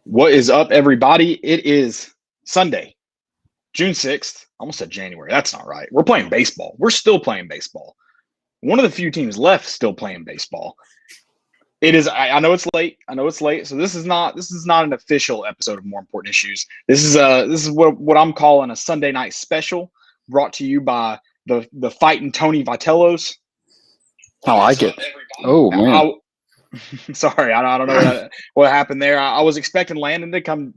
What is up, everybody? It is Sunday, June 6th. I almost said January. That's not right. We're playing baseball. We're still playing baseball. One of the few teams left still playing baseball. It is. I know it's late. I know it's late. So this is not an official episode of More Important Issues. This is what I'm calling a Sunday night special, brought to you by the fightin Tony Vitellos. I like it. Oh man. Sorry, I don't know what happened there. I was expecting Landon to come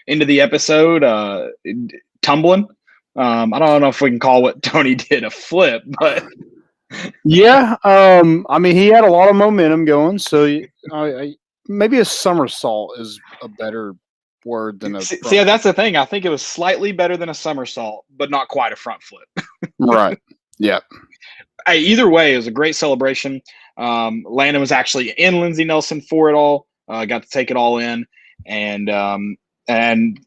into the episode tumbling. I don't know if we can call what Tony did a flip, but yeah. I mean, he had a lot of momentum going, so maybe a somersault is a better word than a. See, that's the thing. I think it was slightly better than a somersault, but not quite a front flip. Right. Yeah. Hey, either way, it was a great celebration. Landon was actually in Lindsey Nelson for it all. Got to take it all in, and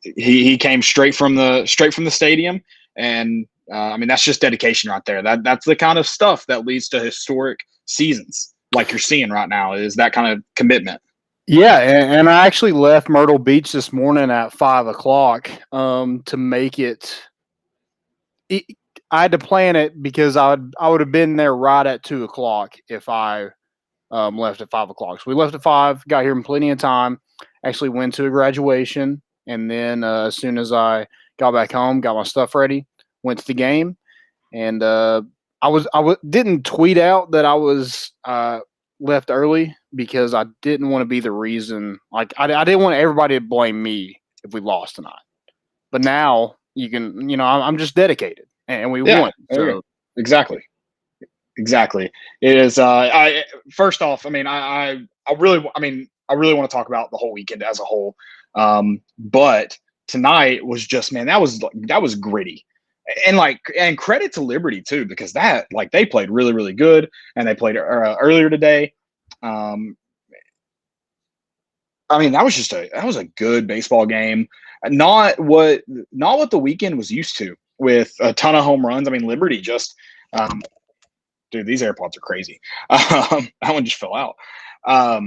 he came straight from the stadium. And I mean, that's just dedication right there. That's the kind of stuff that leads to historic seasons, like you're seeing right now. Is that kind of commitment? Yeah, and I actually left Myrtle Beach this morning at 5:00 to make it. I had to plan it because I would have been there right at 2:00 if I left at 5:00. So we left at 5, got here in plenty of time. Actually went to a graduation, and then as soon as I got back home, got my stuff ready, went to the game, and I didn't tweet out that I was left early because I didn't want to be the reason. Like I didn't want everybody to blame me if we lost tonight. But now you can, I'm just dedicated. And we won. So. Exactly. It is. First off, I mean, I really want to talk about the whole weekend as a whole. But tonight was just, man, that was gritty, and credit to Liberty too, because they played really, really good, and they played earlier today. I mean, that was a good baseball game. Not what the weekend was used to, with a ton of home runs. I mean, Liberty just, dude, these AirPods are crazy. That one just fell out. I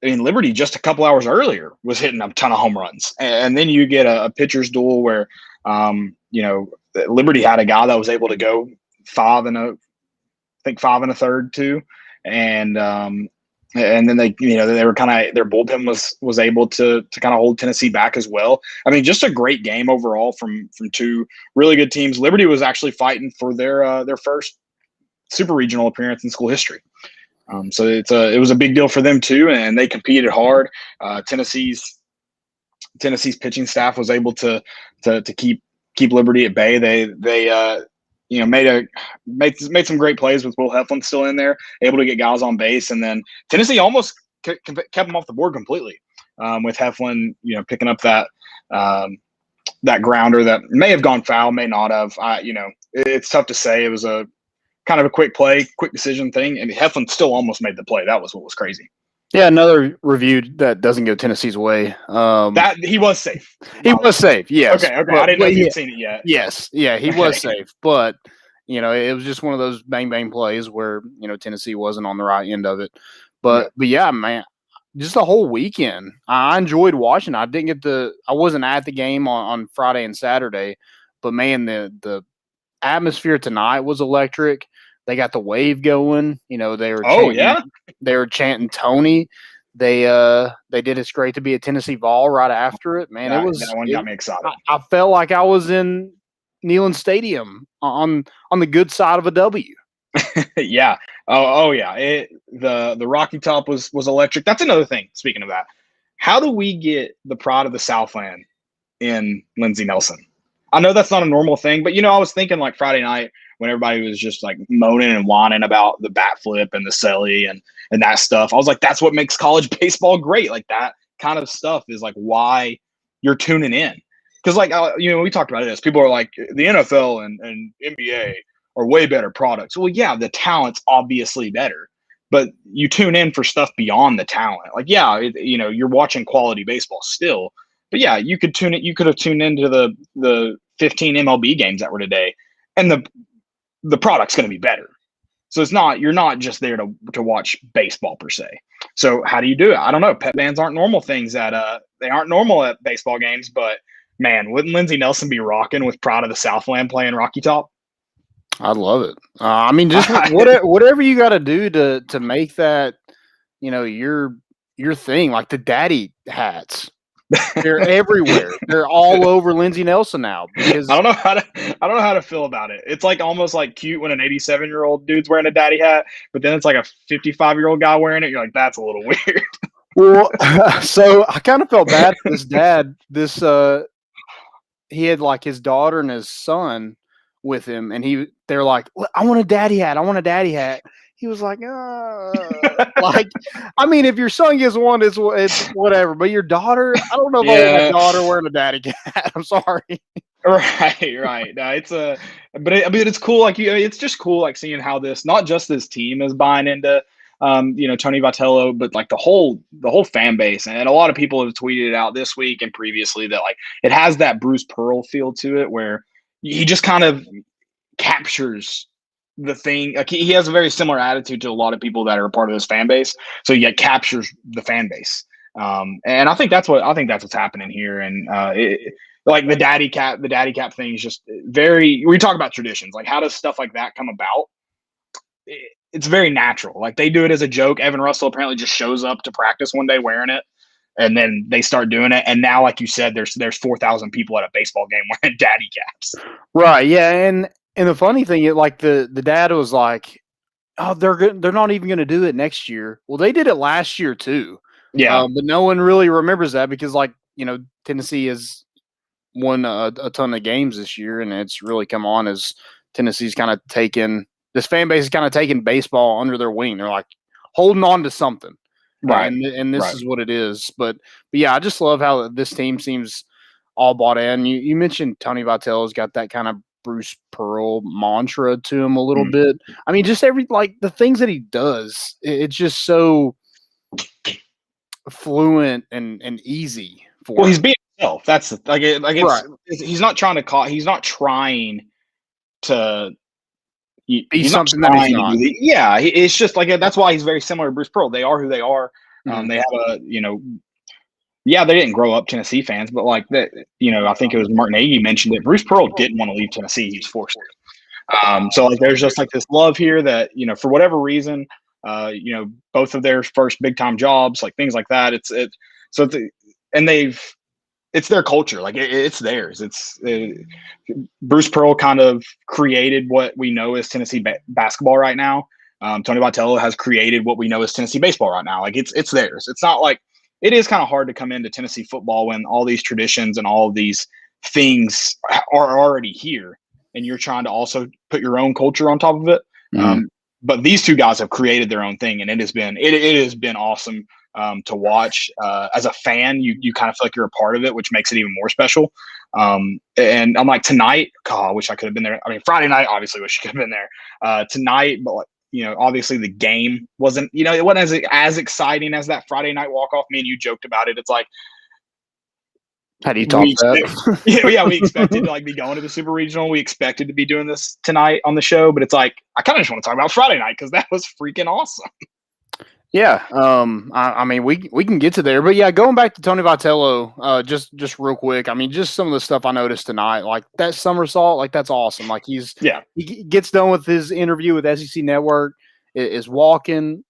mean, Liberty just a couple hours earlier was hitting a ton of home runs. And then you get a pitcher's duel where, Liberty had a guy that was able to go 5 1/3 too. And then they were kind of, their bullpen was able to kind of hold Tennessee back as well. I mean, just a great game overall from two really good teams. Liberty was actually fighting for their first Super Regional appearance in school history. So it was a big deal for them too, and they competed hard. Tennessee's pitching staff was able to keep Liberty at bay. They made some great plays with Will Heflin still in there, able to get guys on base, and then Tennessee almost kept them off the board completely, with Heflin, picking up that grounder that may have gone foul, may not have. It's tough to say. It was a kind of a quick play, quick decision thing, and Heflin still almost made the play. That was what was crazy. Yeah, another review that doesn't go Tennessee's way. That he was safe. He was safe. Yes. Okay. But, I didn't know you'd seen it yet. Yes. Yeah, he was safe, but it was just one of those bang bang plays where Tennessee wasn't on the right end of it. But yeah, man, just the whole weekend, I enjoyed watching. I wasn't at the game on Friday and Saturday, but man, the atmosphere tonight was electric. They got the wave going. They were they were chanting Tony. They did It's Great to Be a Tennessee Vol right after it. Man, that one got me excited. I felt like I was in Neyland Stadium on the good side of a W. Yeah. Oh yeah. The Rocky Top was electric. That's another thing. Speaking of that, how do we get the pride of the Southland in Lindsey Nelson? I know that's not a normal thing, but I was thinking like Friday night when everybody was just like moaning and whining about the bat flip and the celly and that stuff. I was like, that's what makes college baseball great. Like that kind of stuff is like why you're tuning in. Because we talked about this. People are like, the NFL and NBA are way better products. Well, yeah, the talent's obviously better, but you tune in for stuff beyond the talent. Like, yeah, you're watching quality baseball still, but yeah, you could tune it. You could have tuned into the 15 MLB games that were today, and the product's going to be better. So you're not just there to watch baseball per se. So how do you do it? I don't know. Pep bands aren't normal things they aren't normal at baseball games, but man, wouldn't Lindsey Nelson be rocking with Pride of the Southland playing Rocky Top? I'd love it. I mean, just whatever you got to do to make that, your thing, like the daddy hats. They're everywhere. They're all over Lindsey Nelson now because I don't know how to feel about it. It's like almost like cute when an 87-year-old dude's wearing a daddy hat, but then it's like a 55-year-old guy wearing it. You're like, that's a little weird. Well, so I kind of felt bad for this dad. He had like his daughter and his son with him, and they're like, I want a daddy hat. I want a daddy hat. He was like, like, I mean, if your son gets one, it's whatever. But your daughter, I don't know if I want my daughter wearing a daddy hat. I'm sorry. Right. No, but it's cool. Like it's just cool, like seeing how not just this team is buying into, Tony Vitello, but like the whole fan base. And a lot of people have tweeted it out this week and previously that like it has that Bruce Pearl feel to it, where he just kind of captures the thing. Like he has a very similar attitude to a lot of people that are a part of this fan base. So he captures the fan base. And I think that's what's happening here. And like the daddy cap thing is just we talk about traditions. Like how does stuff like that come about? It's very natural. Like they do it as a joke. Evan Russell apparently just shows up to practice one day wearing it, and then they start doing it. And now, like you said, there's 4,000 people at a baseball game wearing daddy caps. Right. Yeah. And the funny thing, like the dad was like, "Oh, they're not even going to do it next year." Well, they did it last year too. Yeah. But no one really remembers that because, like, Tennessee has won a ton of games this year, and it's really come on as Tennessee's kind of this fan base is kind of taking baseball under their wing. They're like holding on to something, right? And this is what it is. But yeah, I just love how this team seems all bought in. You mentioned Tony Vitello's got that kind of Bruce Pearl mantra to him a little bit. I mean, just the things that he does, it's just so fluent and easy for him. He's being himself. That's right. He's not trying to he's not trying to he's something that he's not. It's just like that's why he's very similar to Bruce Pearl. They are who they are. They have they didn't grow up Tennessee fans, but like that, I think it was Martin Nagy mentioned it. Bruce Pearl didn't want to leave Tennessee; he was forced to. So like, there's just like this love here that for whatever reason, both of their first big time jobs, like things like that. It's their culture, like it's theirs. Bruce Pearl kind of created what we know as Tennessee basketball right now. Tony Vitello has created what we know as Tennessee baseball right now. Like it's theirs. It's not like it is kind of hard to come into Tennessee football when all these traditions and all of these things are already here, and you're trying to also put your own culture on top of it. But these two guys have created their own thing, and it has been awesome to watch. As a fan, you kind of feel like you're a part of it, which makes it even more special. And I'm like, tonight, God, I wish I could have been there. I mean, Friday night, obviously, wish I could have been there. Tonight, but obviously the game wasn't, it wasn't as exciting as that Friday night walk-off. Me and you joked about it. It's like, how do you top that? We expected to be going to the Super Regional. We expected to be doing this tonight on the show, but it's like, I kind of just want to talk about Friday night because that was freaking awesome. Yeah. I mean, we can get to there, but yeah, going back to Tony Vitello, just real quick. I mean, just some of the stuff I noticed tonight, like that somersault, like that's awesome. Like he gets done with his interview with SEC Network, is walking,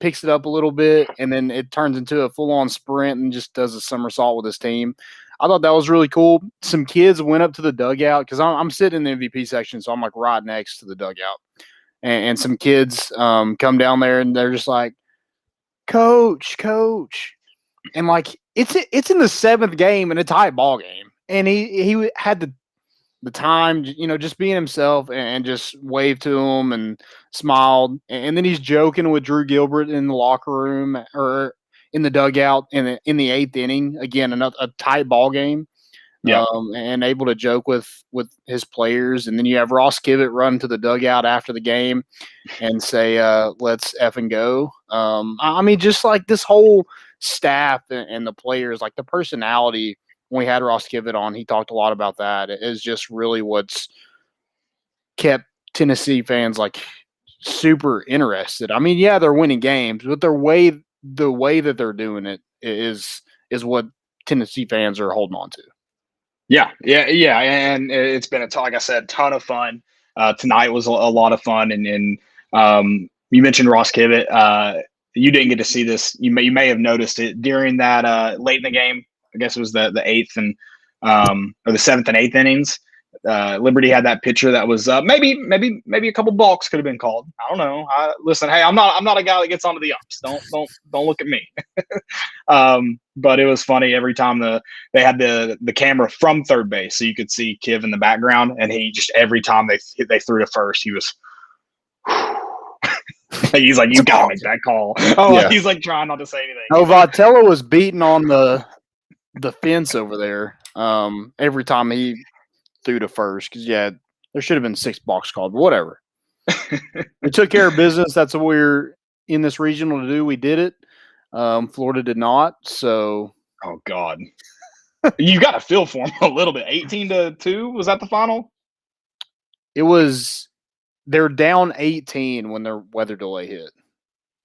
picks it up a little bit, and then it turns into a full on sprint and just does a somersault with his team. I thought that was really cool. Some kids went up to the dugout because I'm sitting in the MVP section, so I'm like right next to the dugout, and some kids come down there and they're just like, Coach, and like it's in the seventh game and a tie ball game, and he had the time, just being himself and just waved to him and smiled, and then he's joking with Drew Gilbert in the locker room or in the dugout in the eighth inning, again a tight ball game. And able to joke with his players. And then you have Ross Kivett run to the dugout after the game and say, let's effing go. I mean, just like this whole staff and the players, like the personality. When we had Ross Kivett on, he talked a lot about that. It is just really what's kept Tennessee fans like super interested. I mean, yeah, they're winning games, but the way that they're doing it is what Tennessee fans are holding on to. Yeah, and it's been like I said, ton of fun. Tonight was a lot of fun, and you mentioned Ross Kivett. You didn't get to see this. You may have noticed it during that late in the game. I guess it was the eighth and or the seventh and eighth innings. Liberty had that pitcher that was maybe a couple balks could have been called. I don't know. Listen, hey, I'm not a guy that gets onto the umps. Don't look at me. But it was funny every time they had the camera from third base, so you could see Kiv in the background, and he just every time they threw to first, he was. He's like, you gotta make that call. Oh, yeah. He's like trying not to say anything. Oh, Vitello was beating on the fence over there every time he threw to first, because there should have been 6 balks called, but whatever. We took care of business. That's what we're in this regional to do. We did it. Florida did not. So, oh God, you got to feel for them a little bit. 18-2 was that the final? It was. They're down 18 when their weather delay hit.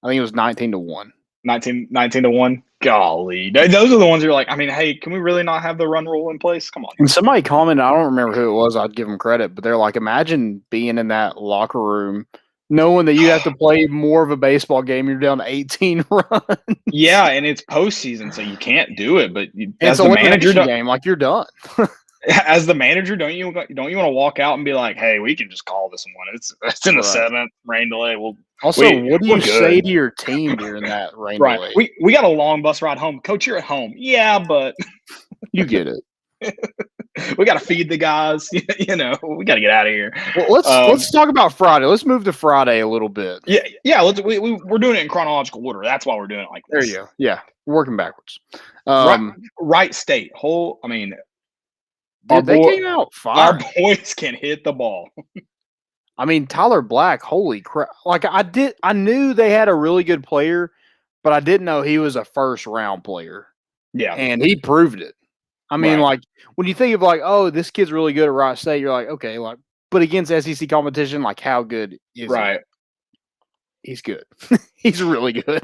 I think it was 19-1. 19-1. Golly, those are the ones you're like, I mean, hey, can we really not have the run rule in place? Come on. And somebody commented, I don't remember who it was. I'd give them credit, but they're like, imagine being in that locker room, knowing that you have to play more of a baseball game. You're down 18 runs. Yeah, and it's postseason, so you can't do it. But as the manager, game, like you're done. As the manager, don't you want to walk out and be like, "Hey, we can just call this one. It's in the seventh, rain delay." What do you say to your team during that rain delay? We got a long bus ride home, Coach. You're at home, yeah, but you get it. We got to feed the guys. We got to get out of here. Well, let's talk about Friday. Let's move to Friday a little bit. Yeah. We're doing it in chronological order. That's why we're doing it like this. There you go. Yeah, we're working backwards. Wright State. Dude, they came out fire. Our boys can hit the ball. I mean, Tyler Black, holy crap. Like I knew they had a really good player, but I didn't know he was a first-round player. Yeah. And he proved it. I mean, like, when you think of like, oh, this kid's really good at Wright State, you're like, okay, like, but against SEC competition, like, how good is he? He's good. He's really good.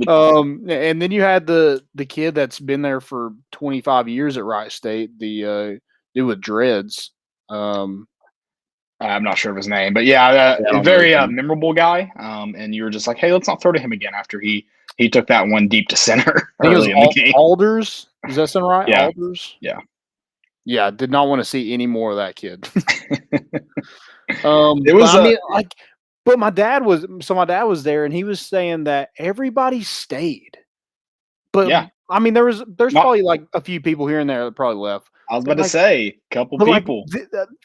And then you had the kid that's been there for 25 years at Wright State, the dude with dreads. I'm not sure of his name, but very memorable guy. And you were just like, hey, let's not throw to him again after he took that one deep to center early in the game. Alders, does that sound right? Yeah. Alders? Yeah. I did not want to see any more of that kid. It was but my dad was there, and he was saying that everybody stayed. But I mean, there's probably like a few people here and there that probably left. I was about to say a couple people.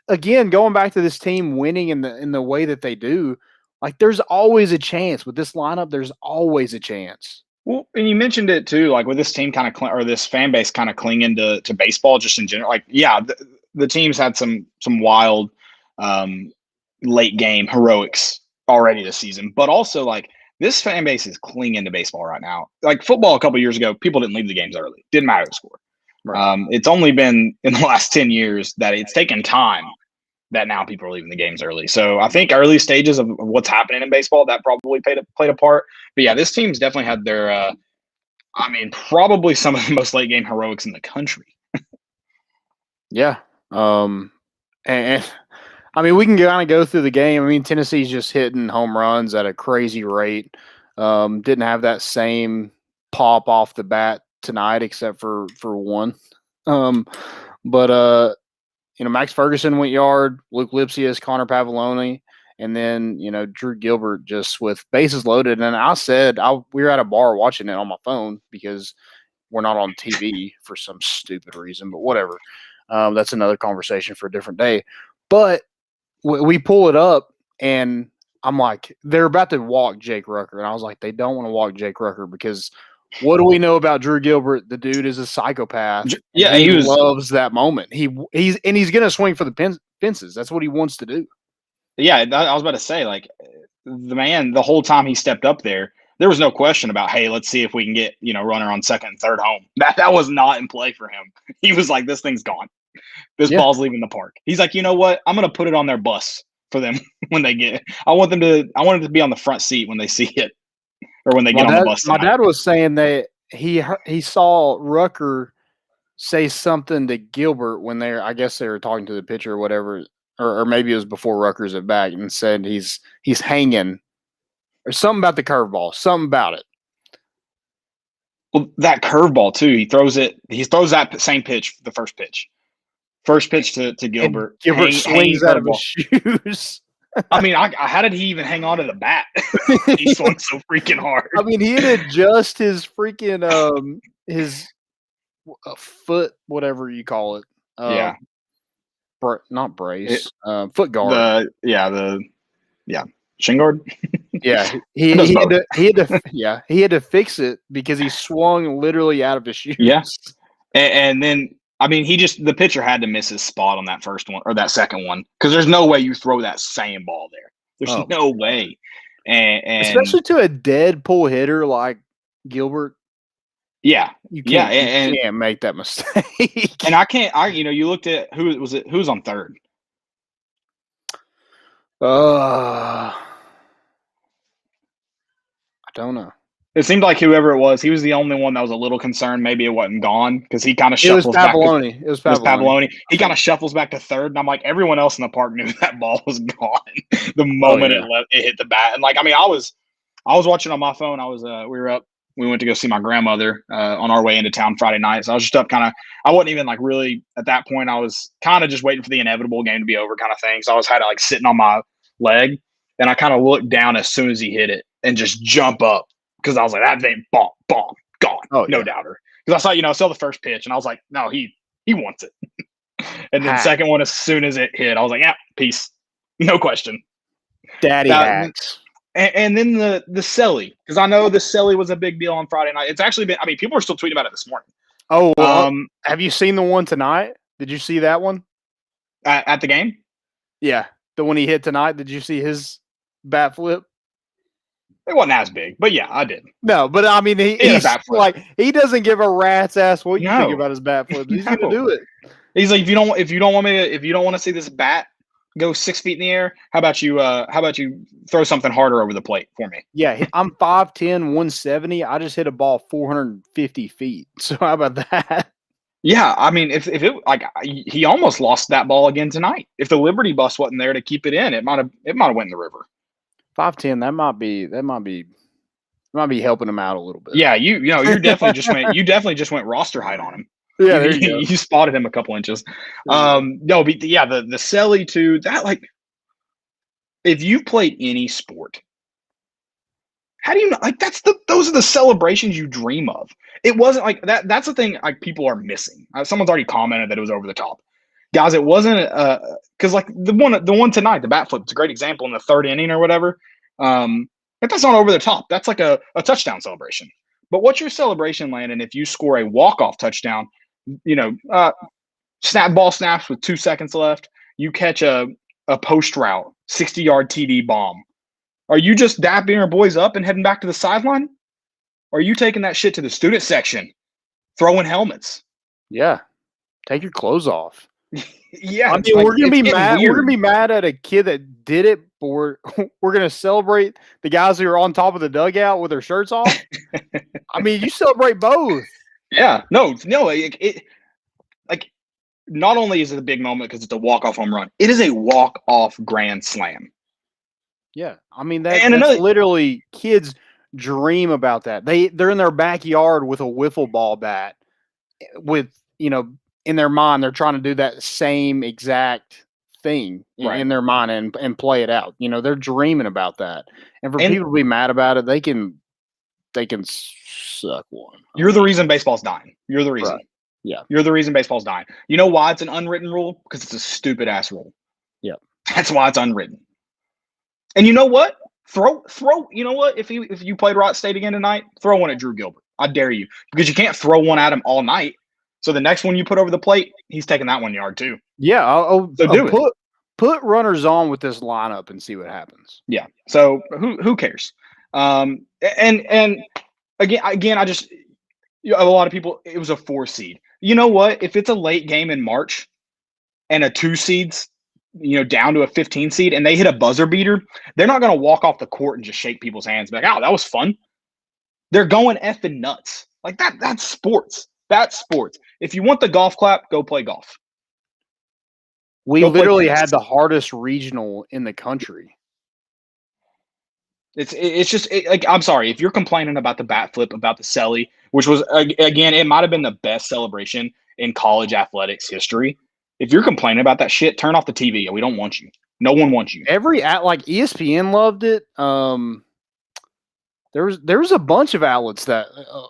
Again, going back to this team winning in the way that they do, like there's always a chance with this lineup. There's always a chance. Well, and you mentioned it too, like with this team or this fan base kind of clinging to baseball just in general. Like, the teams had some wild late game heroics already this season, but also like this fan base is clinging to baseball right now. Like football a couple of years ago, people didn't leave the games early. Didn't matter the score. Right. It's only been in the last 10 years that it's taken time that now people are leaving the games early. So I think early stages of what's happening in baseball, that probably played a part. But yeah, this team's definitely had their, probably some of the most late game heroics in the country. Yeah. And I mean, we can kind of go through the game. I mean, Tennessee's just hitting home runs at a crazy rate. Didn't have that same pop off the bat tonight, except for one. But Max Ferguson went yard, Luke Lipsius, Connor Pavoloni, and then, Drew Gilbert just with bases loaded. And I said, we were at a bar watching it on my phone because we're not on TV for some stupid reason, but whatever. That's another conversation for a different day. But we pull it up, and I'm like, they're about to walk Jake Rucker. And I was like, they don't want to walk Jake Rucker because what do we know about Drew Gilbert? The dude is a psychopath. Yeah, he loves that moment. He's going to swing for the fences. That's what he wants to do. Yeah, I was about to say, like, the man, the whole time he stepped up there was no question about, hey, let's see if we can get, runner on second and third home. That was not in play for him. He was like, this thing's gone. This ball's leaving the park. He's like, you know what? I'm going to put it on their bus for them when they get. I want it to be on the front seat when they see it, or when they get on the bus. My dad was saying that he saw Rucker say something to Gilbert when I guess they were talking to the pitcher or whatever, or maybe it was before Rucker's at bat, and said he's hanging or something about the curveball, something about it. Well, that curveball too. He throws that same pitch, the first pitch to Gilbert. And Gilbert swings out of his shoes. I mean, how did he even hang on to the bat? He swung so freaking hard. I mean, he had to adjust his freaking his foot, whatever you call it. Not brace, foot guard. Shin guard. Yeah, he had to fix it because he swung literally out of his shoes. Yeah, and then I mean, the pitcher had to miss his spot on that first one or that second one because there's no way you throw that same ball there. There's no way, and especially to a dead pull hitter like Gilbert. Yeah, you can't make that mistake. And I can't. You looked at who was on third. I don't know. It seemed like whoever it was, he was the only one that was a little concerned. Maybe it wasn't gone because he kind of shuffles back. It was Pavoloni. He kind of shuffles back to third, and I'm like, everyone else in the park knew that ball was gone the moment it hit the bat. And like, I mean, I was watching on my phone. We went to go see my grandmother on our way into town Friday night. So I was just up I wasn't even like really at that point. I was kind of just waiting for the inevitable game to be over kind of thing. So I was like sitting on my leg, and I kind of looked down as soon as he hit it and just jump up. Because I was like, that thing, bomb, gone, no doubter. Because I saw the first pitch, and I was like, no, he wants it. And then second one, as soon as it hit, I was like, yeah, peace, no question. Daddy hacks. And then the Selly, because I know the Selly was a big deal on Friday night. It's actually been. I mean, people are still tweeting about it this morning. Oh, have you seen the one tonight? Did you see that one at the game? Yeah, the one he hit tonight. Did you see his bat flip? It wasn't as big, but yeah, I did. No, but I mean, he's like, he doesn't give a rat's ass what you think about his bat flip. He's gonna do it. He's like, if you don't want to see this bat go 6 feet in the air, how about you throw something harder over the plate for me? Yeah, I'm 5'10", 170. I just hit a ball 450 feet. So how about that? Yeah, I mean, if it he almost lost that ball again tonight. If the Liberty bus wasn't there to keep it in, it might have went in the river. 5'10", that might be helping him out a little bit. Yeah, you definitely just went roster height on him. Yeah, you spotted him a couple inches. The Selly too. That like, if you played any sport, how do you know? Like those are the celebrations you dream of. It wasn't like that. That's the thing. Like people are missing. Someone's already commented that it was over the top. Guys, it wasn't because like the one tonight, the bat flip, it's a great example in the third inning or whatever. That's not over the top. That's like a touchdown celebration. But what's your celebration, Landon, if you score a walk-off touchdown, ball snaps with 2 seconds left, you catch a post route, 60-yard TD bomb. Are you just dapping your boys up and heading back to the sideline? Or are you taking that shit to the student section, throwing helmets? Yeah. Take your clothes off. Yeah, I mean, we're gonna be mad. Weird. We're gonna be mad at a kid that did it, but we're gonna celebrate the guys who are on top of the dugout with their shirts off. I mean, you celebrate both. Yeah, no. It not only is it a big moment because it's a walk-off home run, it is a walk-off grand slam. Yeah, I mean that's literally kids dream about that. They're in their backyard with a wiffle ball bat with in their mind, they're trying to do that same exact thing in their mind and play it out. They're dreaming about that. And for people to be mad about it, they can suck one. You're the reason baseball's dying. You're the reason. Right. Yeah. You're the reason baseball's dying. You know why it's an unwritten rule? Because it's a stupid ass rule. Yeah. That's why it's unwritten. And you know what? Throw. You know what? If you played Wright State again tonight, throw one at Drew Gilbert. I dare you, because you can't throw one at him all night. So the next one you put over the plate, he's taking that 1 yard too. Yeah, put runners on with this lineup and see what happens. Yeah. So who cares? And again, I just a lot of people. It was a 4 seed. You know what? If it's a late game in March, and a 2 seed's down to a 15 seed and they hit a buzzer beater, they're not going to walk off the court and just shake people's hands and be like, oh, that was fun. They're going effing nuts. Like that's sports. That's sports. If you want the golf clap, go play golf. We literally had the hardest regional in the country. It's just like, I'm sorry, if you're complaining about the bat flip, about the celly, which was, again, it might have been the best celebration in college athletics history. If you're complaining about that shit, turn off the TV. We don't want you. No one wants you. Like ESPN loved it. There was a bunch of outlets that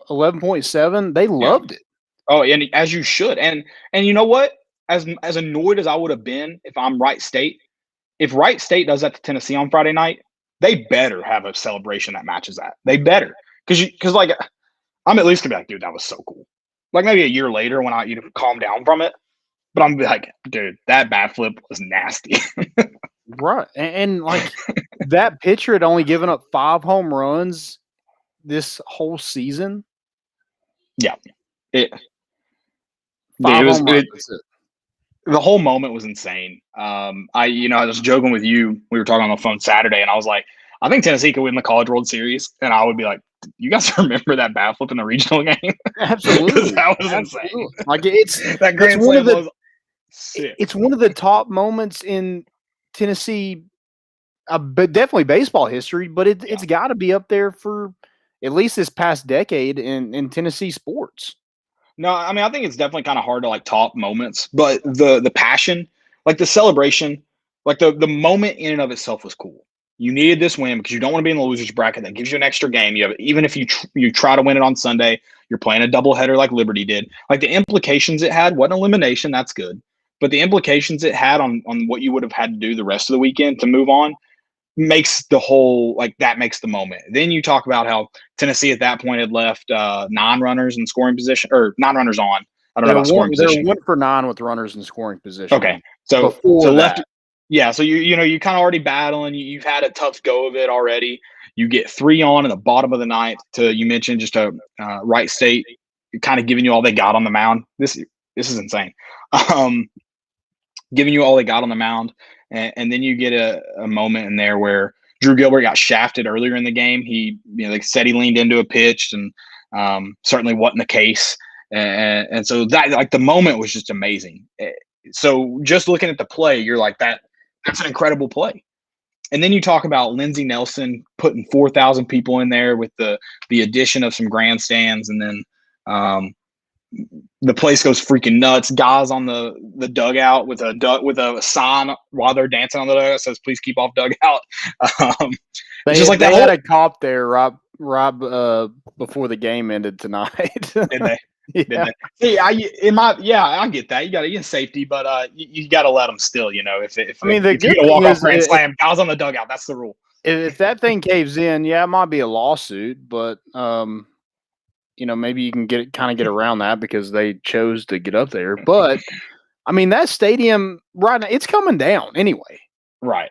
11.7, they loved it. Oh, and as you should. And you know what? As annoyed as I would have been if I'm Wright State, if Wright State does that to Tennessee on Friday night, they better have a celebration that matches that. They better. Because like, I'm at least going to be like, dude, that was so cool. Like maybe a year later when I calm down from it. But I'm like, dude, that bat flip was nasty. Right. And like that pitcher had only given up 5 home runs this whole season. Yeah. The whole moment was insane. I was joking with you. We were talking on the phone Saturday, and I was like, I think Tennessee could win the College World Series. And I would be like, you guys remember that bat flip in the regional game? Absolutely. That was insane. Like that grand slam was sick. It's one of the top moments in Tennessee, but definitely baseball history, but it's got to be up there for at least this past decade in Tennessee sports. No, I mean, I think it's definitely kind of hard to like top moments, but the passion, like the celebration, like the moment in and of itself was cool. You needed this win because you don't want to be in the losers bracket. That gives you an extra game. Even if you try to win it on Sunday, you're playing a doubleheader like Liberty did. Like the implications it had wasn't elimination. That's good. But the implications it had on what you would have had to do the rest of the weekend to move on makes the whole, like that makes the moment. Then you talk about how Tennessee at that point had left 9 runners in scoring position, or 9 runners on. I don't know about scoring position. They're 1 for 9 with runners in scoring position. Okay. So left. Yeah. So you kind of already battling. You've had a tough go of it already. You get 3 on in the bottom of the ninth you mentioned just a Wright State kind of giving you all they got on the mound. This is insane. Giving you all they got on the mound. And then you get a moment in there where Drew Gilbert got shafted earlier in the game. He, they said he leaned into a pitch, and certainly wasn't the case. And so that, like, the moment was just amazing. So just looking at the play, you're like, that's an incredible play. And then you talk about Lindsey Nelson putting 4,000 people in there with the addition of some grandstands, and then the place goes freaking nuts. Guys on the dugout with a sign while they're dancing on the dugout says, "Please keep off dugout." They had a cop there right before the game ended tonight. Did they? Yeah. See, I get that. You got to get safety, but you got to let them still. If you're gonna walk off grand slam, guys on the dugout. That's the rule. If that thing caves in, it might be a lawsuit, but maybe you can get around that because they chose to get up there. But I mean, that stadium right now, it's coming down anyway. Right.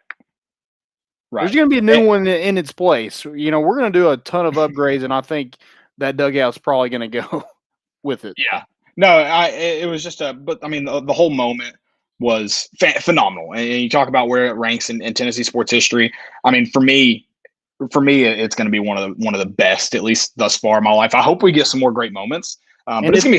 There's going to be a new one in its place. We're going to do a ton of upgrades, and I think that dugout's probably going to go with it. Yeah. No, it was just but I mean, the whole moment was phenomenal. And you talk about where it ranks in Tennessee sports history. I mean, for me, it's going to be one of the best, at least thus far in my life. I hope we get some more great moments, but it's going to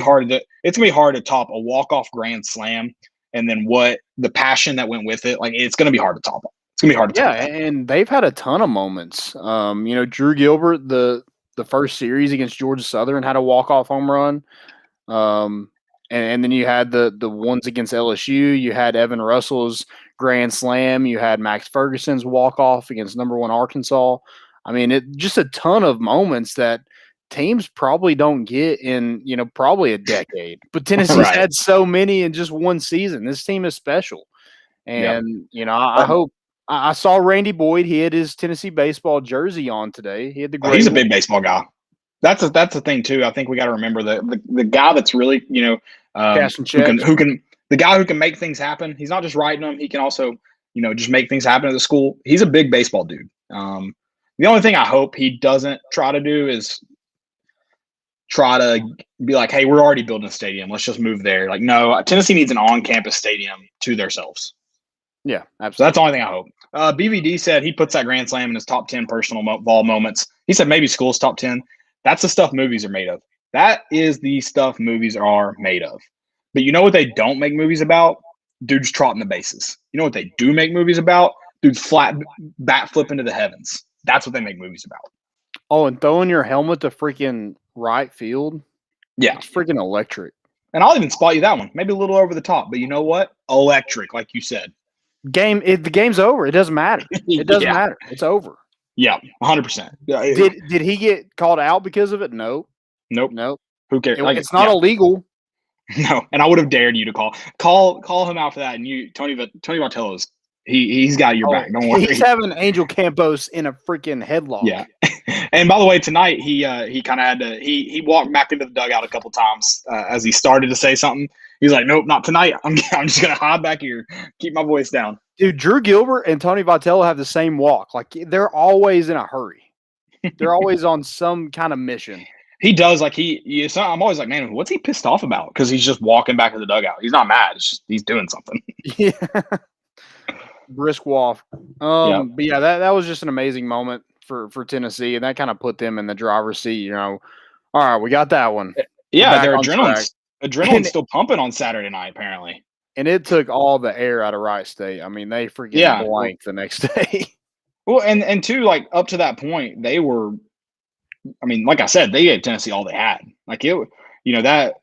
be hard to top a walk-off grand slam, and then what the passion that went with it. Like, it's going to be hard to top it. It's going to be hard to top. Yeah, and they've had a ton of moments. Drew Gilbert, the first series against Georgia Southern, had a walk-off home run. And then you had the ones against LSU. You had Evan Russell's grand slam. You had Max Ferguson's walk-off against number 1 Arkansas. I mean, just a ton of moments that teams probably don't get in, probably a decade. But Tennessee's had so many in just one season. This team is special. And, I hope – I saw Randy Boyd. He had his Tennessee baseball jersey on today. He had the he's a big baseball guy. That's the thing too. I think we got to remember the guy that's really cashing checks. The guy who can make things happen. He's not just writing them. He can also just make things happen at the school. He's a big baseball dude. The only thing I hope he doesn't try to do is try to be like, hey, we're already building a stadium. Let's just move there. Like, no, Tennessee needs an on-campus stadium to themselves. Yeah, So absolutely. that's the only thing I hope. BVD said he puts that grand slam in his top 10 personal ball moments. He said maybe school's top 10. That's the stuff movies are made of. That is the stuff movies are made of. But you know what they don't make movies about? Dudes trotting the bases. You know what they do make movies about? Dudes flat bat flip into the heavens. That's what they make movies about. Oh, and throwing your helmet to freaking right field. Yeah. It's freaking electric. And I'll even spot you that one. Maybe a little over the top. But you know what? Electric, like you said. The game's over. It doesn't matter. It doesn't matter. It's over. Yeah, 100%. Did he get called out because of it? No. Nope. Nope. Who cares? It's not illegal. No, and I would have dared you to call him out for that. And Tony Vitello's he's got your back. Don't worry. He's having Angel Campos in a freaking headlock. Yeah. And by the way, tonight he kind of had to he walked back into the dugout a couple times as he started to say something. He's like, nope, not tonight. I'm just gonna hide back here, keep my voice down. Dude, Drew Gilbert and Tony Vitello have the same walk. Like they're always in a hurry. They're always on some kind of mission. He does I'm always like, man, what's he pissed off about? Because he's just walking back to the dugout. He's not mad. It's just he's doing something. Yeah. Brisk walk. But yeah, that was just an amazing moment for Tennessee, and that kind of put them in the driver's seat. You know, all right, we got that one. Yeah, their adrenaline's still pumping on Saturday night, apparently. And it took all the air out of Wright State. I mean, they freaking blanked the next day. Well, and two, like up to that point, they were. I mean, like I said, they gave Tennessee all they had. Like that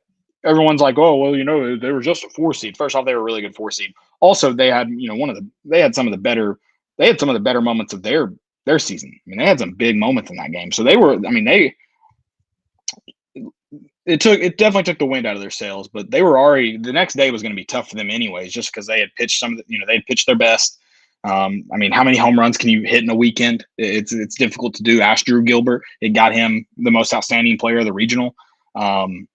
everyone's like, oh well, they were just a 4 seed. First off, they were a really good 4 seed. Also, they had they had some of the better moments of their season. I mean, they had some big moments in that game. So they were. I mean, it definitely took the wind out of their sails. But they were already the next day was going to be tough for them anyways, just because they had pitched they had pitched their best. I mean, how many home runs can you hit in a weekend? It's difficult to do. Ask Drew Gilbert. It got him the most outstanding player of the regional.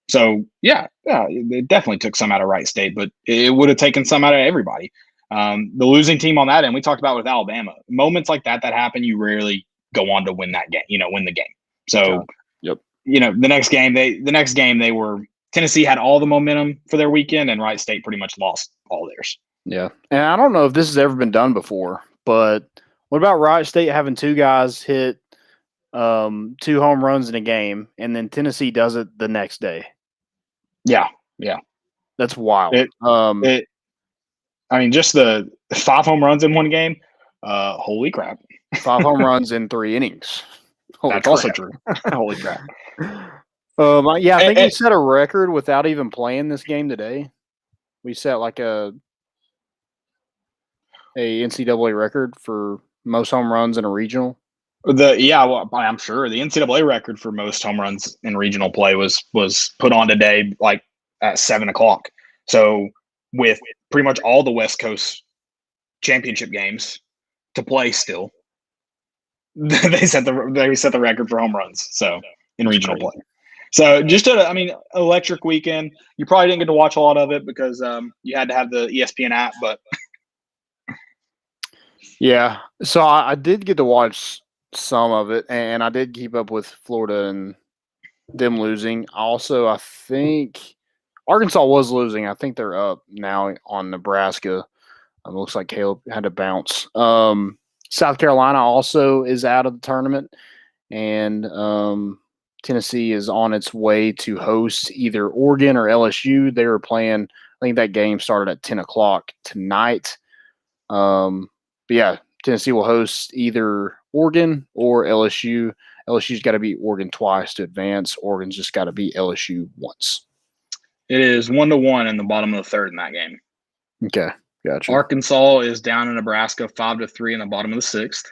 So it definitely took some out of Wright State, but it would have taken some out of everybody. The losing team on that end, we talked about with Alabama. Moments like that happen, you rarely go on to win that game. Win the game. So, the next game Tennessee had all the momentum for their weekend, and Wright State pretty much lost all theirs. Yeah. And I don't know if this has ever been done before, but what about Wright State having two guys hit 2 home runs in a game, and then Tennessee does it the next day? Yeah. That's wild. I mean, just the 5 home runs in one game. Holy crap. 5 home runs in 3 innings. That's also true. Holy crap. I think we set a record without even playing this game today. We set like a NCAA record for most home runs in a regional. I'm sure the NCAA record for most home runs in regional play was put on today, like at 7:00. So with pretty much all the West Coast championship games to play still, they set the record for home runs. So in regional play. So just electric weekend. You probably didn't get to watch a lot of it because you had to have the ESPN app, but yeah. So I did get to watch some of it, and I did keep up with Florida and them losing. Also, I think Arkansas was losing. I think they're up now on Nebraska. It looks like Caleb had to bounce. South Carolina also is out of the tournament, and Tennessee is on its way to host either Oregon or LSU. They were playing. I think that game started at 10:00 tonight. But yeah, Tennessee will host either Oregon or LSU. LSU's got to beat Oregon twice to advance. Oregon's just got to beat LSU once. It is 1-1 in the bottom of the third in that game. Okay, gotcha. Arkansas is down in Nebraska 5-3 in the bottom of the 6th.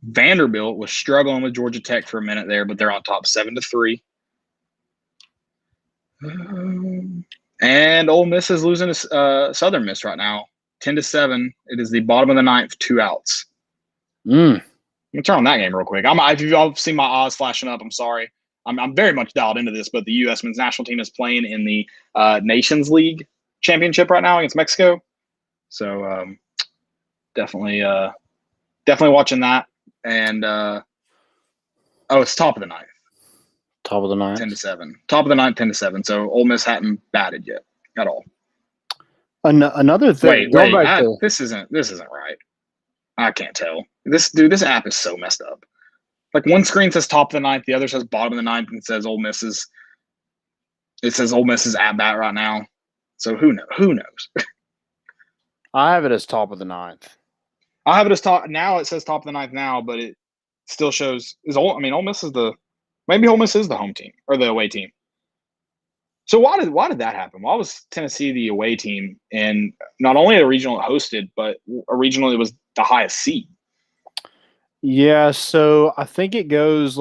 Vanderbilt was struggling with Georgia Tech for a minute there, but they're on top 7-3. And Ole Miss is losing to Southern Miss right now, 10-7. It is the bottom of the 9th, 2 outs. Let me turn on that game real quick. If you've all seen my odds flashing up, I'm sorry. I'm very much dialed into this, but the U.S. men's national team is playing in the Nations League championship right now against Mexico. So definitely watching that. And it's top of the 9th. Top of the 9th. 10-7. Top of the 9th, 10-7. So Ole Miss hadn't batted yet at all. Another thing, going back to this isn't right. I can't tell. This app is so messed up. Like one screen says top of the ninth, the other says bottom of the ninth, and says Ole Miss is at bat right now. So who knows? I have it as top of the ninth. I have it as top now. It says top of the ninth now, but it still shows Ole Miss is maybe Ole Miss is the home team or the away team. So why did that happen? Why was Tennessee the away team and not only a regional it hosted, but a regional it was the highest seed? Yeah, so I think it goes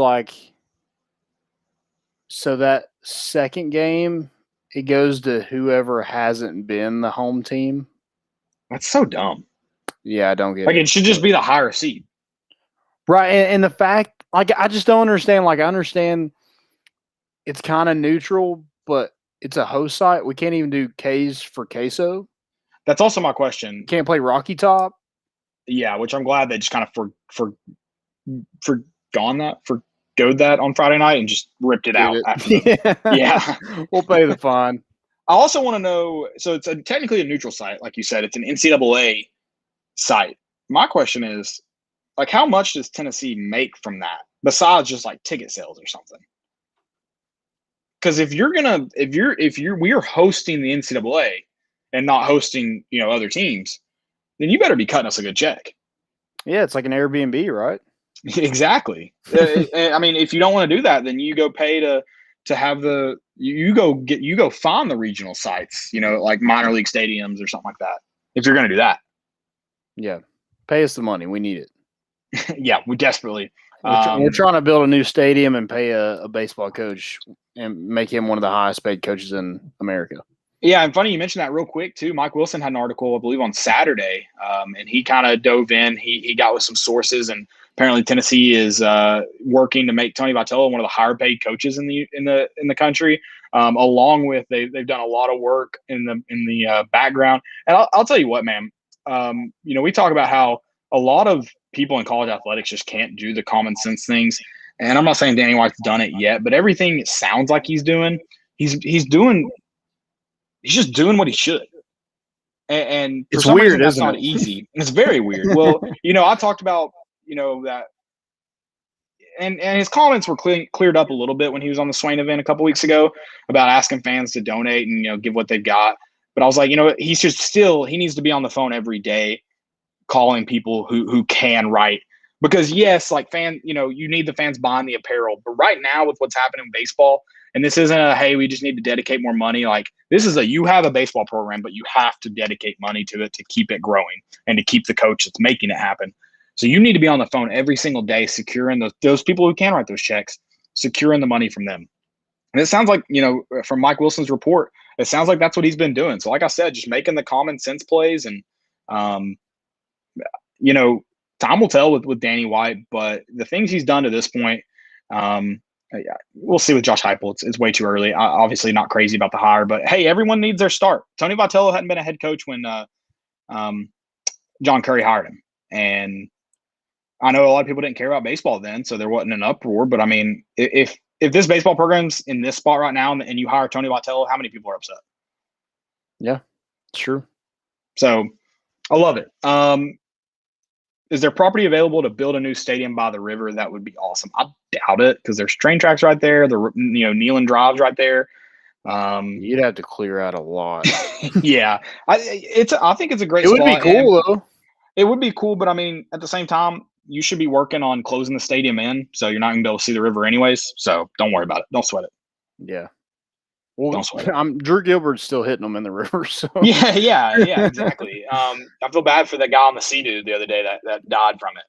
so that second game, it goes to whoever hasn't been the home team. That's so dumb. Yeah, I don't get it. It should just be the higher seed. Right, and the fact, I just don't understand. I understand it's kind of neutral, but it's a host site. We can't even do K's for queso. That's also my question. Can't play Rocky Top. Yeah, which I'm glad they just kind of forgoed that on Friday night and just ripped it out. Yeah. We'll pay the fine. I also want to know, so it's technically a neutral site, like you said. It's an NCAA site. My question is, how much does Tennessee make from that besides just ticket sales or something? Because if we are hosting the NCAA and not hosting, other teams, then you better be cutting us a good check. Yeah, it's like an Airbnb, right? Exactly. I mean, if you don't want to do that, then you go pay to have you go find the regional sites, like minor league stadiums or something like that. If you're going to do that. Yeah. Pay us the money. We need it. Yeah, we desperately. We're trying to build a new stadium and pay a baseball coach and make him one of the highest paid coaches in America. Yeah, and funny you mentioned that real quick too. Mike Wilson had an article, I believe, on Saturday, and he kind of dove in. He got with some sources, and apparently Tennessee is working to make Tony Vitello one of the higher paid coaches in the country. Along with they've done a lot of work in the background. And I'll tell you what, man. We talk about how a lot of people in college athletics just can't do the common sense things. And I'm not saying Danny White's done it yet, but everything it sounds like he's doing, he's just doing what he should. And for it's some weird, reason, that's isn't not it? easy. And it's very weird. Well, I talked about, that, and his comments were cleared up a little bit when he was on the Swain event a couple weeks ago about asking fans to donate and, give what they've got. But I was like, he needs to be on the phone every day calling people who can write. Because yes, you need the fans buying the apparel. But right now with what's happening in baseball, and this isn't hey, we just need to dedicate more money. This is you have a baseball program, but you have to dedicate money to it to keep it growing and to keep the coach that's making it happen. So you need to be on the phone every single day, securing those people who can write those checks, securing the money from them. And it sounds like, from Mike Wilson's report, it sounds like that's what he's been doing. So like I said, just making the common sense plays and, time will tell with Danny White, but the things he's done to this point, we'll see with Josh Heupel. It's way too early. Obviously not crazy about the hire, but hey, everyone needs their start. Tony Vitello hadn't been a head coach when John Curry hired him. And I know a lot of people didn't care about baseball then, so there wasn't an uproar. But I mean, if this baseball program's in this spot right now and you hire Tony Vitello, how many people are upset? Yeah, it's true. So I love it. Is there property available to build a new stadium by the river? That would be awesome. I doubt it because there's train tracks right there. The Neyland Drive's right there. You'd have to clear out a lot. Yeah, I think it's a great. It would be cool though. It would be cool, but I mean, at the same time, you should be working on closing the stadium in, so you're not going to be able to see the river anyways. So don't worry about it. Don't sweat it. Yeah. Well, don't sweat it. Drew Gilbert's still hitting them in the river. So yeah, exactly. I feel bad for that guy on the Sea-Doo the other day that died from it.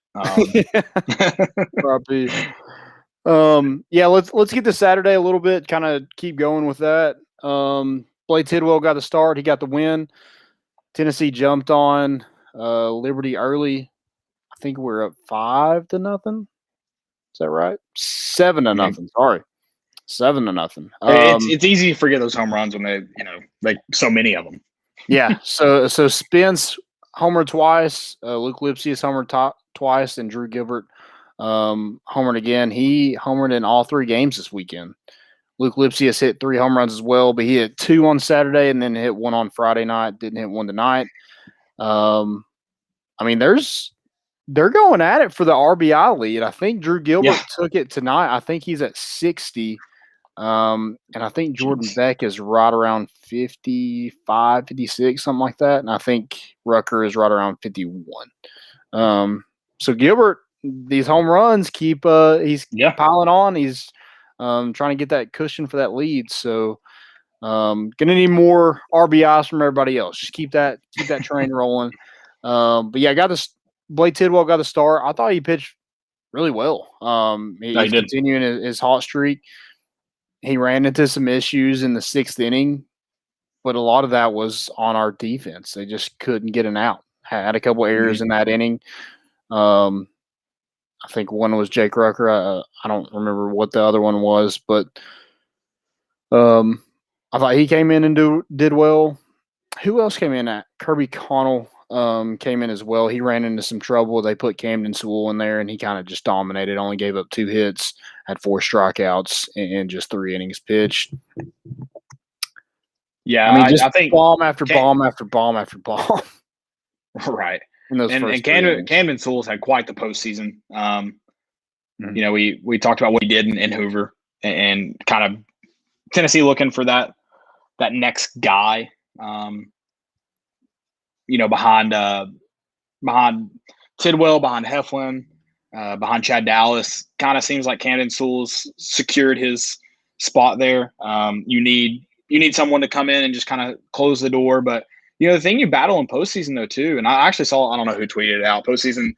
Yeah, let's get to Saturday a little bit. Kind of keep going with that. Blade Tidwell got the start. He got the win. Tennessee jumped on Liberty early. I think we're up 5-0. Is that right? 7-0. Sorry. 7-0. It's easy to forget those home runs when they so many of them. Yeah. So Spence homered twice. Luke Lipsius homered twice, and Drew Gilbert homered again. He homered in all 3 games this weekend, Luke Lipsius hit 3 home runs as well, but he hit 2 on Saturday and then hit 1 on Friday night. Didn't hit 1 tonight. I mean, they're going at it for the RBI lead. I think Drew Gilbert took it tonight. I think he's at 60. And I think Jordan Beck is right around 55, 56, something like that. And I think Rucker is right around 51. So Gilbert, these home runs he's piling on. He's trying to get that cushion for that lead. So gonna need more RBIs from everybody else. Just keep that train rolling. But yeah, Blake Tidwell got the start. I thought he pitched really well. He's continuing his hot streak. He ran into some issues in the 6th inning, but a lot of that was on our defense. They just couldn't get an out. Had a couple errors in that inning. I think one was Jake Rucker. I don't remember what the other one was, but I thought he came in and did well. Who else came in? Kirby Connell came in as well. He ran into some trouble. They put Camden Sewell in there, and he kind of just dominated. Only gave up 2 hits, had 4 strikeouts, and just 3 innings pitched. Yeah, I think bomb after bomb after bomb after bomb. Right. And Camden Sewell's had quite the postseason. You know, we talked about what he did in Hoover and kind of Tennessee looking for that next guy. You know, behind Tidwell, behind Heflin, behind Chad Dallas. Kind of seems like Camden Sewell's secured his spot there. You need someone to come in and just kind of close the door. But you know, the thing you battle in postseason though too, and I actually saw, I don't know who tweeted it out. Postseason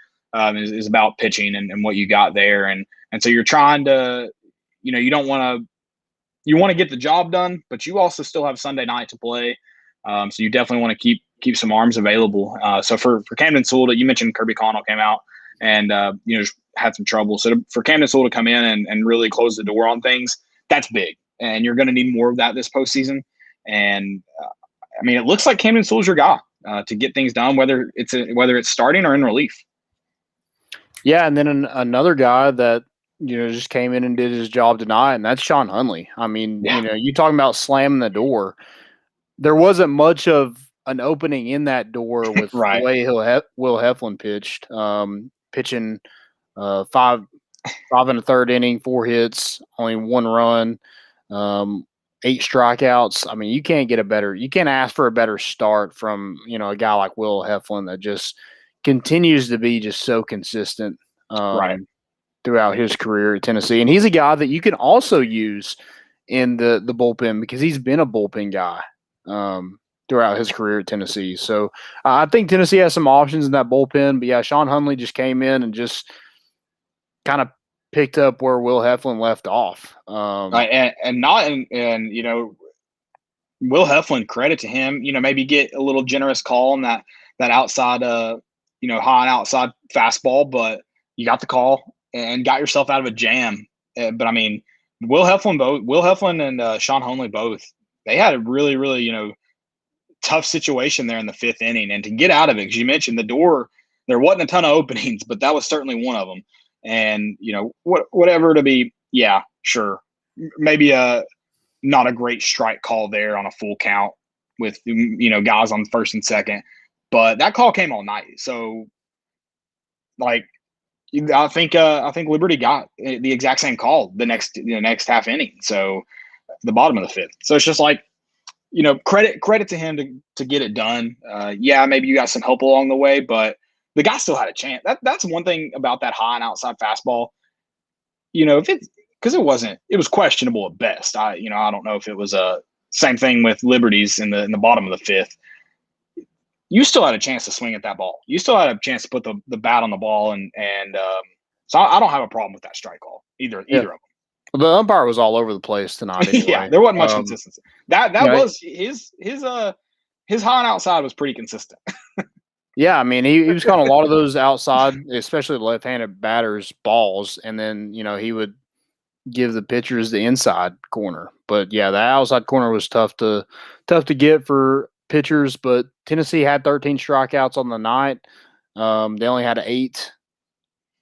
is about pitching and what you got there, and so you're trying to, you know, you want to get the job done, but you also still have Sunday night to play. So you definitely want to keep some arms available. So for Camden Sewell, you mentioned Kirby Connell came out and you know, just had some trouble. So for Camden Sewell to come in and really close the door on things, that's big. And you're going to need more of that this postseason. And I mean, it looks like Camden Sewell's your guy to get things done, whether it's starting or in relief. Yeah, and then another guy that, you know, just came in and did his job tonight, and that's Sean Hunley. I mean, you know, you talking about slamming the door. There wasn't much of an opening in that door with the way Will Heflin pitched, pitching 5 and a third inning, 4 hits, only 1 run, 8 strikeouts. I mean, you can't ask for a better start from, you know, a guy like Will Heflin that just continues to be just so consistent throughout his career at Tennessee. And he's a guy that you can also use in the bullpen because he's been a bullpen guy throughout his career at Tennessee. So I think Tennessee has some options in that bullpen. But yeah, Sean Hunley just came in and just kind of picked up where Will Heflin left off. And you know, Will Heflin, credit to him, you know, maybe get a little generous call on that outside, you know, high and outside fastball, but you got the call and got yourself out of a jam. But I mean, Will Heflin and Sean Hunley both, they had a really, really, you know, tough situation there in the 5th inning, and to get out of it, because you mentioned the door, there wasn't a ton of openings, but that was certainly one of them. And you know, whatever to be, yeah, sure, maybe not a great strike call there on a full count with, you know, guys on first and second, but that call came all night. So like, I think Liberty got the exact same call the next half inning. So the bottom of the 5th. So it's just like, you know, credit to him to get it done. Yeah, maybe you got some help along the way, but the guy still had a chance. That's one thing about that high and outside fastball. You know, because it was questionable at best. I don't know if it was a same thing with Liberty's in the bottom of the 5th. You still had a chance to swing at that ball. You still had a chance to put the bat on the ball, and so I don't have a in that strike call either of them. The umpire was all over the place tonight. Anyway. Yeah, there wasn't much consistency. That was his high and outside was pretty consistent. Yeah, I mean, he was calling a lot of those outside, especially the left-handed batters, balls, and then, you know, he would give the pitchers the inside corner. But yeah, the outside corner was tough to get for pitchers. But Tennessee had 13 strikeouts on the night. They only had 8,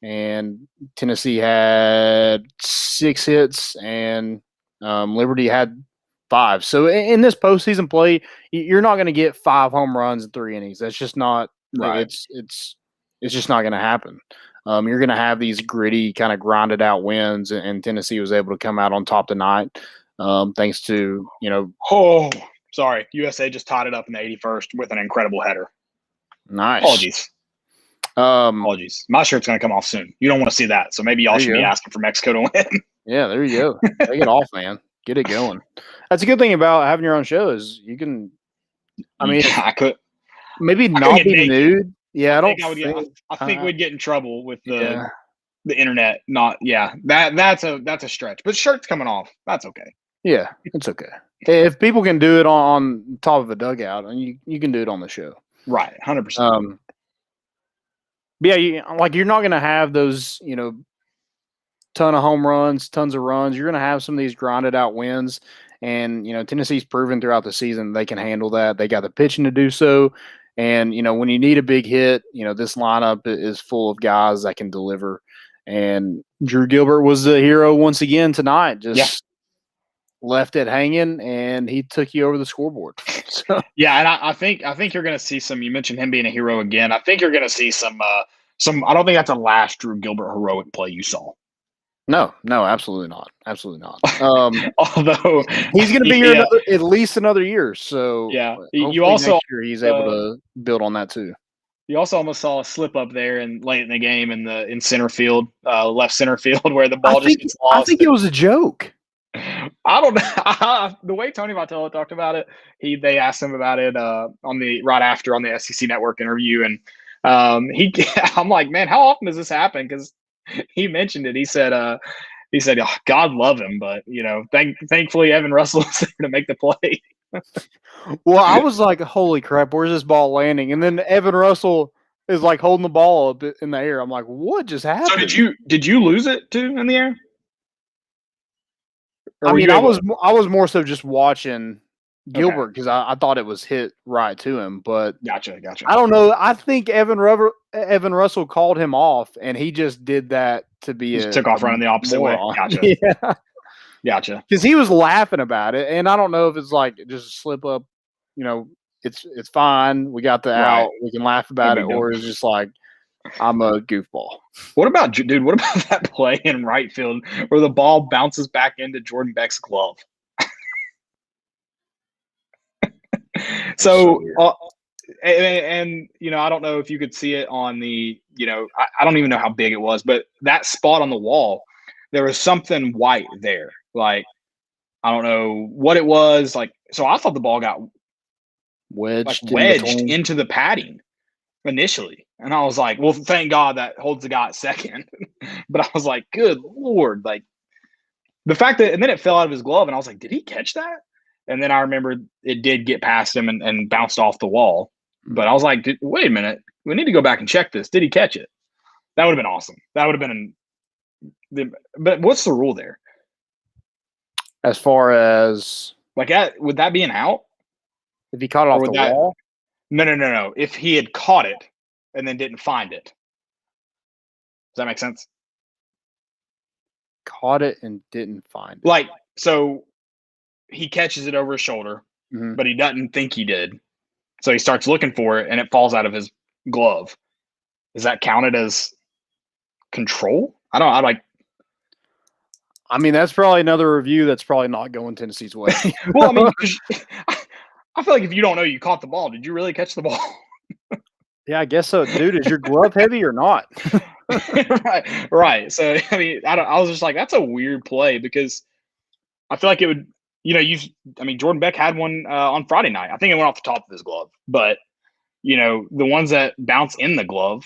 and Tennessee had 6 hits and Liberty had 5. So in this postseason play, you're not going to get 5 home runs in 3 innings. That's just not Right. It's just not going to happen. You're going to have these gritty, kind of grinded out wins, and Tennessee was able to come out on top tonight, thanks to Oh, sorry. USA just tied it up in the 81st with an incredible header. Nice. Apologies. Apologies. My shirt's going to come off soon. You don't want to see that. So maybe y'all should be asking for Mexico to win. Yeah, there you go. Take it off, man. Get it going. That's a good thing about having your own show is you can. I mean, I could maybe not be nude. Yeah, I think we'd get in trouble with the internet. Not that's a stretch. But shirt's coming off. That's okay. Yeah, it's okay. If people can do it on top of a dugout, and you can do it on the show. Right, 100%. But yeah, you're not going to have those, ton of home runs, tons of runs. You're going to have some of these grinded out wins. And, Tennessee's proven throughout the season they can handle that. They got the pitching to do so. And, when you need a big hit, this lineup is full of guys that can deliver. And Drew Gilbert was the hero once again tonight. Just left it hanging, and he took you over the scoreboard. So. Yeah, and I think you're going to see some. You mentioned him being a hero again. I think you're going to see some. I don't think that's the last Drew Gilbert heroic play you saw. No, absolutely not. Absolutely not. Although he's going to be here at least another year. So yeah, you also next year he's able to build on that too. You also almost saw a slip up there and late in the game in center field, left center field, where the ball just gets lost. I think it was a joke. I don't know. The way Tony Vitello talked about it, they asked him about it right after on the SEC Network interview, and I'm like, man, how often does this happen? Because he mentioned it. He said, oh, God love him, but thankfully Evan Russell is there to make the play. Well, I was like, holy crap, where's this ball landing? And then Evan Russell is like holding the ball up in the air. I'm like, what just happened? So did you lose it too in the air? I mean, I was more so just watching Gilbert because I thought it was hit right to him. But gotcha. I don't know. I think Evan Russell called him off, and he just did that to be took off running the opposite way. Gotcha. Yeah. Gotcha. Because he was laughing about it, and I don't know if it's like just a slip up. It's fine. We got the out. We can laugh about it, or it's just like I'm a goofball. What about that play in right field where the ball bounces back into Jordan Beck's glove? So and I don't know if you could see it on the I don't even know how big it was, but that spot on the wall, there was something white there. Like, I don't know what it was. Like, so I thought the ball got wedged into the padding initially. And I was like, well, thank God that holds the guy at second. But I was like, good Lord. Like, the fact that, and then it fell out of his glove, and I was like, did he catch that? And then I remembered it did get past him and bounced off the wall. But I was like, wait a minute. We need to go back and check this. Did he catch it? That would have been awesome. That would have been but what's the rule there? As far as would that be an out? If he caught it off the wall? No. If he had caught it and then didn't find it. Does that make sense? Caught it and didn't find it. Like, so he catches it over his shoulder, but he doesn't think he did. So he starts looking for it and it falls out of his glove. Is that counted as control? I mean, that's probably another review that's probably not going Tennessee's way. Well, I mean, I feel like if you don't know you caught the ball, did you really catch the ball? Yeah, I guess so. Dude, is your glove heavy or not? Right. So, I mean, I was just like, that's a weird play because I feel like it would, Jordan Beck had one on Friday night. I think it went off the top of his glove. But, the ones that bounce in the glove,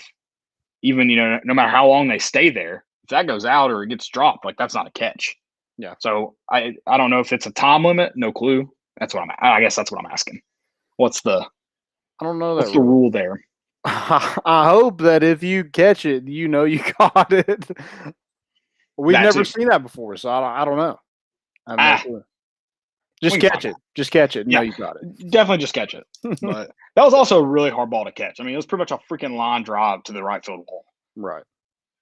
even, no matter how long they stay there, if that goes out or it gets dropped, like that's not a catch. Yeah. So I don't know if it's a time limit. No clue. I guess that's what I'm asking. What's the rule there? I hope that if you catch it, you caught it. We've never seen that before, so I don't know. I have no clue. Just catch it. Just catch it. No, you got it. Definitely just catch it. But that was also a really hard ball to catch. I mean, it was pretty much a freaking line drive to the right field wall. Right.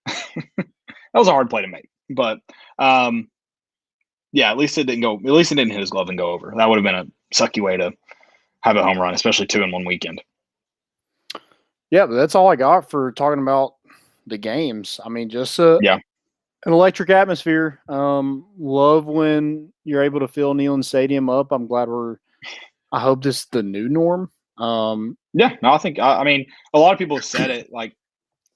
That was a hard play to make. But Yeah, at least it didn't go. At least it didn't hit his glove and go over. That would have been a sucky way to have a home run, especially 2 in one weekend. Yeah, but that's all I got for talking about the games. I mean, just Yeah. an electric atmosphere. Love when you're able to fill Neyland Stadium up. I'm glad I hope this is the new norm. Yeah, no, I think I mean a lot of people have said it like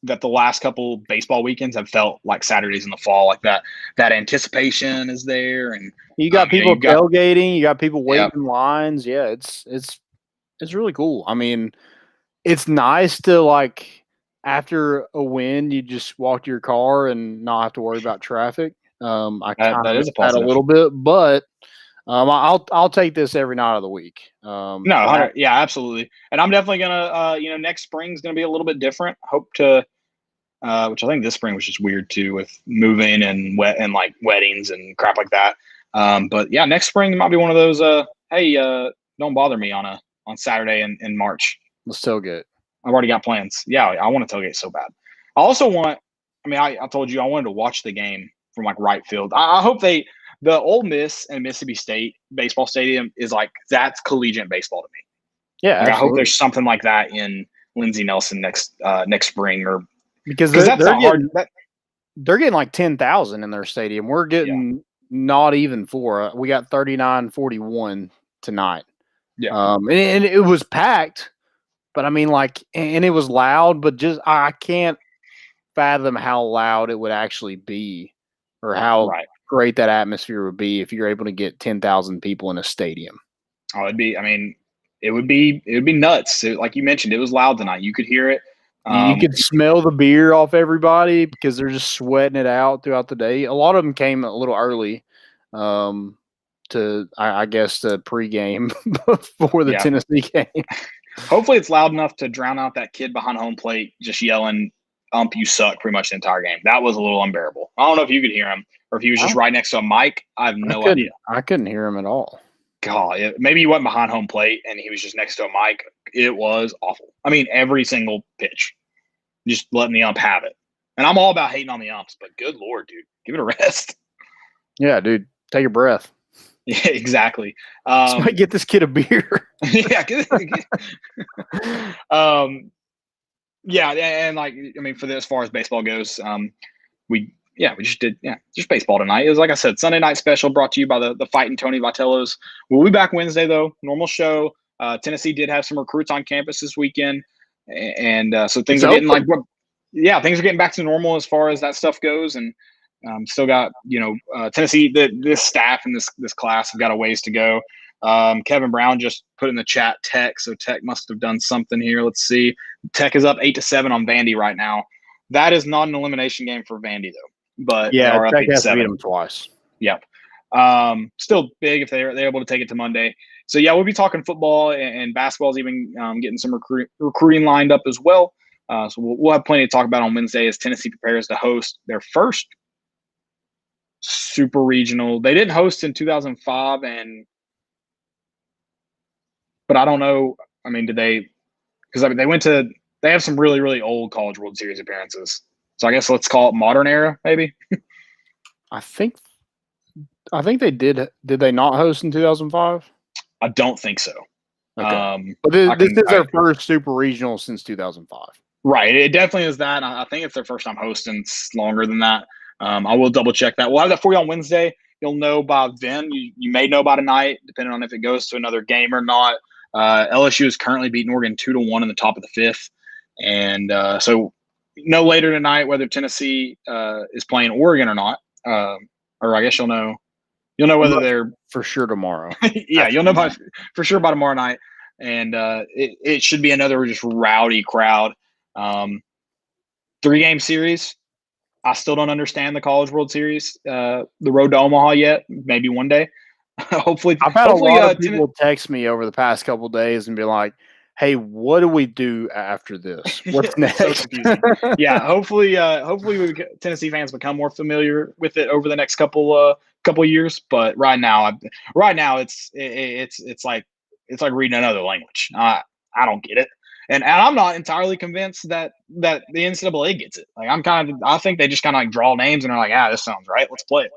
that the last couple baseball weekends have felt like Saturdays in the fall, like that anticipation is there, and you got people you've got tailgating, you got people waiting yeah, in lines. Yeah, it's really cool. I mean, it's nice to like after a win, you just walk to your car and not have to worry about traffic. I kind that of is miss a that a positive. little bit, but I'll take this every night of the week. No, 100, yeah, absolutely, and I'm definitely gonna next spring's gonna be a little bit different. Hope to. Which I think this spring was just weird too with moving and like weddings and crap like that. But yeah, next spring might be one of those. Hey, don't bother me on Saturday in March. Let's tailgate. I've already got plans. Yeah, I want to tailgate so bad. I also want. I mean, I told you I wanted to watch the game from like right field. I hope the Ole Miss and Mississippi State baseball stadium is like that's collegiate baseball to me. Yeah, Like, I hope absolutely. there's something like that in Lindsey Nelson next spring or Because that's not hard. They're getting like 10,000 in their stadium. We're getting not even 4. We got 39-41 tonight. Yeah. And it was packed, but I mean, like, and it was loud, but just I can't fathom how loud it would actually be, or how great that atmosphere would be if you're able to get 10,000 people in a stadium. Oh, it'd be. I mean, it would be nuts. Like you mentioned, it was loud tonight. You could hear it. You could smell the beer off everybody because they're just sweating it out throughout the day. A lot of them came a little early to, I guess, the pregame before the Tennessee game. Hopefully it's loud enough to drown out that kid behind home plate just yelling, you suck," pretty much the entire game. That was a little unbearable. I don't know if you could hear him or if he was just right next to a mic. I have no idea. I couldn't hear him at all. God, maybe he wasn't behind home plate and he was just next to a mic. It was awful. I mean, every single pitch, just letting the ump have it. And I'm all about hating on the umps, but good Lord, dude, give it a rest. Yeah, dude, take a breath. Yeah, exactly. Somebody get this kid a beer. Yeah. Yeah, and like I mean, as far as baseball goes, we just did just baseball tonight. It was like I said, Sunday night special brought to you by the fightin Tony Vitellos. We'll be back Wednesday though, normal show. Tennessee did have some recruits on campus this weekend, and so things are getting things are getting back to normal as far as that stuff goes, and still got Tennessee. This staff and this class have got a ways to go. Kevin Brown just put in the chat Tech, so Tech must have done something here. Let's see. Tech is up 8-7 on Vandy right now. That is not an elimination game for Vandy though, but yeah, they are up Tech has 8-7. to beat them twice. Yep. Still big if they're able to take it to Monday. So yeah, we'll be talking football and basketball's even getting some recruiting lined up as well. So we'll have plenty to talk about on Wednesday as Tennessee prepares to host their first Super Regional. They didn't host in 2005 but I don't know. I mean, did they? Because I mean, they have some really, really old College World Series appearances. So I guess let's call it modern era, maybe. I think they did. Did they not host in 2005? I don't think so. Okay. But this is their first Super Regional since 2005. Right. It definitely is that. I think it's their first time hosting. It's longer than that. I will double check that. We'll have that for you on Wednesday. You'll know by then. You may know by tonight, depending on if it goes to another game or not. LSU is currently beating Oregon 2-1 in the top of the fifth, and so no later tonight whether Tennessee is playing Oregon or not. Or I guess you'll know whether they're for sure tomorrow. Yeah, you'll know for sure by tomorrow night, and it should be another just rowdy crowd. 3-game series. I still don't understand the College World Series, the road to Omaha yet. Maybe one day. Hopefully, I've had a lot of people text me over the past couple of days and be like, "Hey, what do we do after this? What's next?" So confusing. Yeah, hopefully, Tennessee fans become more familiar with it over the next couple years. But right now, it's like reading another language. I don't get it, and I'm not entirely convinced that the NCAA gets it. Like I think they just kind of like draw names and are like, this sounds right. Let's play it.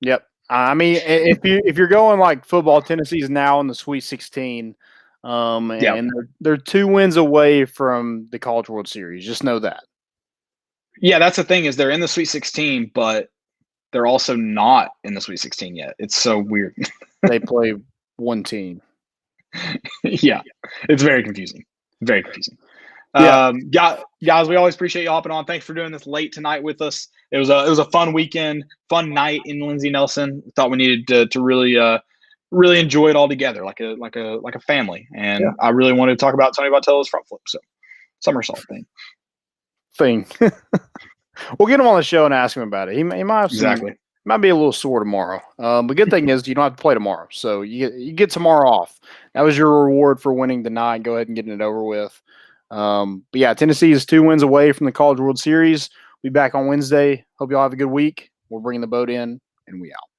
Yep. I mean, if you're going like football, Tennessee's now in the Sweet 16, Yeah. and they're 2 wins away from the College World Series. Just know that. Yeah, that's the thing is they're in the Sweet 16, but they're also not in the Sweet 16 yet. It's so weird. They play one team. Yeah, it's very confusing. Very confusing. Yeah. Guys, we always appreciate you hopping on. Thanks for doing this late tonight with us. It was a fun weekend, fun night in Lindsey Nelson. Thought we needed to really enjoy it all together, like a family. And Yeah. I really wanted to talk about Tony Vitello's front flip, so somersault thing. We'll get him on the show and ask him about it. He might have Exactly. might be a little sore tomorrow. The good thing is you don't have to play tomorrow, so you get tomorrow off. That was your reward for winning tonight. Go ahead and get it over with. But yeah, Tennessee is 2 wins away from the College World Series. We'll be back on Wednesday. Hope y'all have a good week. We're bringing the boat in, and we out.